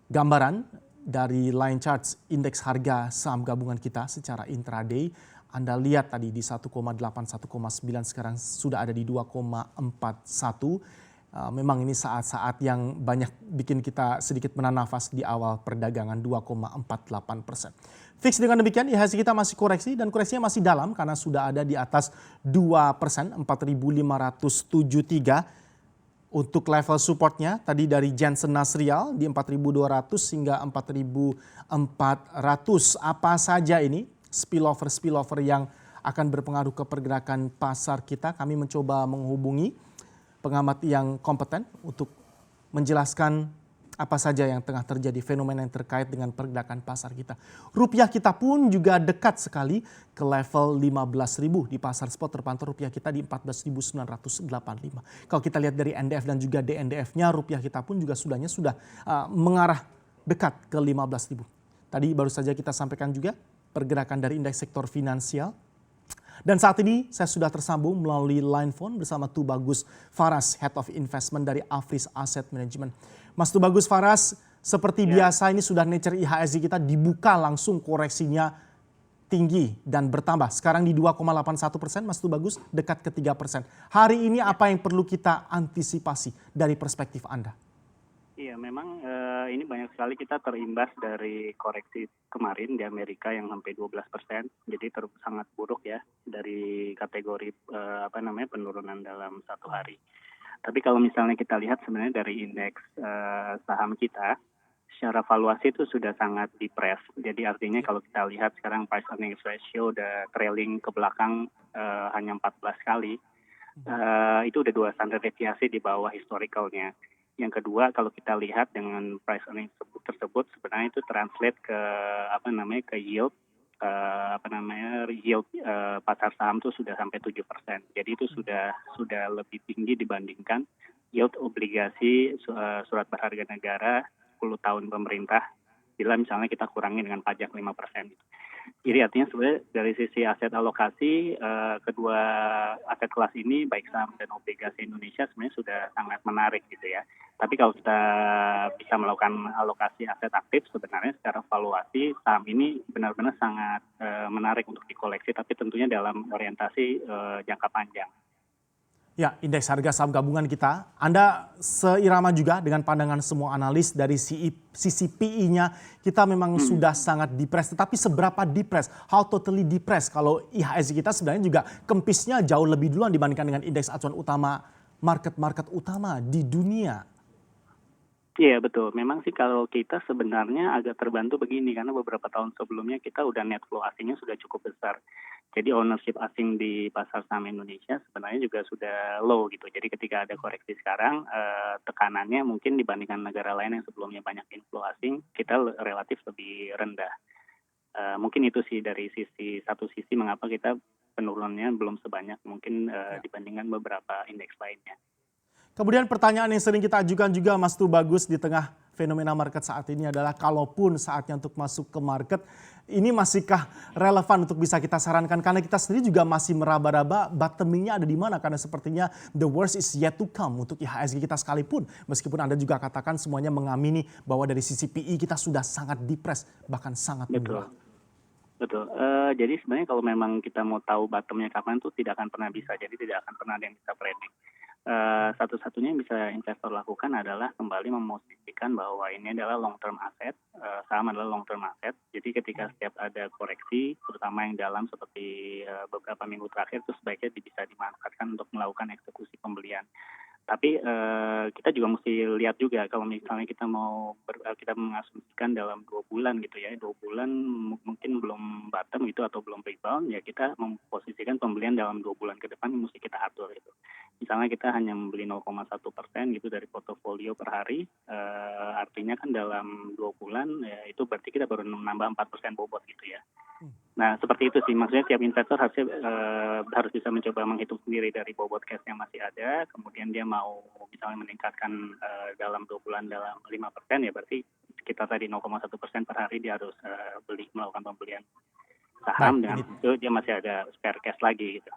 gambaran dari line charts indeks harga saham gabungan kita secara intraday. Anda lihat tadi di 1,8, 1,9 sekarang sudah ada di 2,41. Memang ini saat-saat yang banyak bikin kita sedikit menahan nafas di awal perdagangan 2,48%. Fix dengan demikian IHSG kita masih koreksi dan koreksinya masih dalam karena sudah ada di atas 2%, 4.573. Untuk level supportnya tadi dari Jansen Nasrial di 4.200 hingga 4.400. Apa saja ini spillover yang akan berpengaruh ke pergerakan pasar kita? Kami mencoba menghubungi pengamat yang kompeten untuk menjelaskan apa saja yang tengah terjadi, fenomena yang terkait dengan pergerakan pasar kita. Rupiah kita pun juga dekat sekali ke level 15.000 di pasar spot, terpantau rupiah kita di 14.985. Kalau kita lihat dari NDF dan juga DNDF-nya, rupiah kita pun juga sudah mengarah dekat ke 15.000. Tadi baru saja kita sampaikan juga pergerakan dari indeks sektor finansial. Dan saat ini saya sudah tersambung melalui line phone bersama Tubagus Faras, Head of Investment dari Afris Asset Management. Mas Tubagus Faras, seperti biasa ini sudah nature IHSG kita dibuka langsung koreksinya tinggi dan bertambah. Sekarang di 2,81%, Mas Tubagus dekat ke 3%. Hari ini apa yang perlu kita antisipasi dari perspektif Anda? Iya, memang ini banyak sekali kita terimbas dari koreksi kemarin di Amerika yang sampai 12%. Jadi sangat buruk ya dari kategori penurunan dalam satu hari. Tapi kalau misalnya kita lihat sebenarnya dari indeks saham kita, secara valuasi itu sudah sangat depressed. Jadi artinya kalau kita lihat sekarang price earnings ratio udah trailing ke belakang hanya 14 kali. Itu udah 2 standar deviasi di bawah historicalnya. Yang kedua, kalau kita lihat dengan price earnings tersebut sebenarnya itu translate ke yield yield pasar saham itu sudah sampai 7%. Jadi itu sudah lebih tinggi dibandingkan yield obligasi surat berharga negara 10 tahun pemerintah bila misalnya kita kurangi dengan pajak 5%. Jadi artinya sebenarnya dari sisi aset alokasi kedua aset kelas ini baik saham dan obligasi Indonesia sebenarnya sudah sangat menarik gitu ya. Tapi kalau kita bisa melakukan alokasi aset aktif sebenarnya secara valuasi saham ini benar-benar sangat menarik untuk dikoleksi, tapi tentunya dalam orientasi jangka panjang. Ya, indeks harga saham gabungan kita, Anda seirama juga dengan pandangan semua analis dari sisi PI-nya, kita memang sudah sangat depressed. Tetapi seberapa depressed? How totally depressed? Kalau IHSG kita sebenarnya juga kempisnya jauh lebih duluan dibandingkan dengan indeks acuan utama, market-market utama di dunia. Iya betul, memang sih kalau kita sebenarnya agak terbantu begini karena beberapa tahun sebelumnya kita udah net flow asingnya sudah cukup besar. Jadi ownership asing di pasar saham Indonesia sebenarnya juga sudah low gitu. Jadi ketika ada koreksi sekarang tekanannya mungkin dibandingkan negara lain yang sebelumnya banyak inflow asing, kita relatif lebih rendah. Mungkin itu sih dari satu sisi mengapa kita penurunannya belum sebanyak mungkin dibandingkan beberapa indeks lainnya. Kemudian pertanyaan yang sering kita ajukan juga Mas Tubagus di tengah fenomena market saat ini adalah kalaupun saatnya untuk masuk ke market, ini masihkah relevan untuk bisa kita sarankan? Karena kita sendiri juga masih meraba-raba bottomingnya ada di mana. Karena sepertinya the worst is yet to come untuk IHSG kita sekalipun. Meskipun Anda juga katakan semuanya mengamini bahwa dari sisi PI kita sudah sangat depressed, bahkan sangat murah. Betul. Jadi sebenarnya kalau memang kita mau tahu bottomnya kapan tuh tidak akan pernah bisa. Jadi tidak akan pernah ada yang bisa prediksi. Satu-satunya yang bisa investor lakukan adalah kembali memosisikan bahwa ini adalah long term asset, saham adalah long term asset. Jadi ketika setiap ada koreksi, terutama yang dalam seperti beberapa minggu terakhir, itu sebaiknya bisa dimanfaatkan untuk melakukan eksekusi pembelian. Tapi kita juga mesti lihat juga kalau misalnya kita mengasumsikan dalam 2 bulan gitu ya, 2 bulan mungkin belum bottom gitu atau belum rebound, ya kita memposisikan pembelian dalam 2 bulan ke depan mesti kita atur gitu. Misalnya kita hanya membeli 0,1% gitu dari portofolio per hari, artinya kan dalam 2 bulan ya itu berarti kita baru menambah 4% bobot gitu ya. Nah seperti itu sih, maksudnya tiap investor harus bisa mencoba menghitung sendiri dari bobot cash yang masih ada, kemudian dia mau misalnya meningkatkan dalam 2 bulan dalam 5%, ya berarti sekitar tadi 0,1% per hari dia harus melakukan pembelian saham, dengan itu dia masih ada spare cash lagi gitu.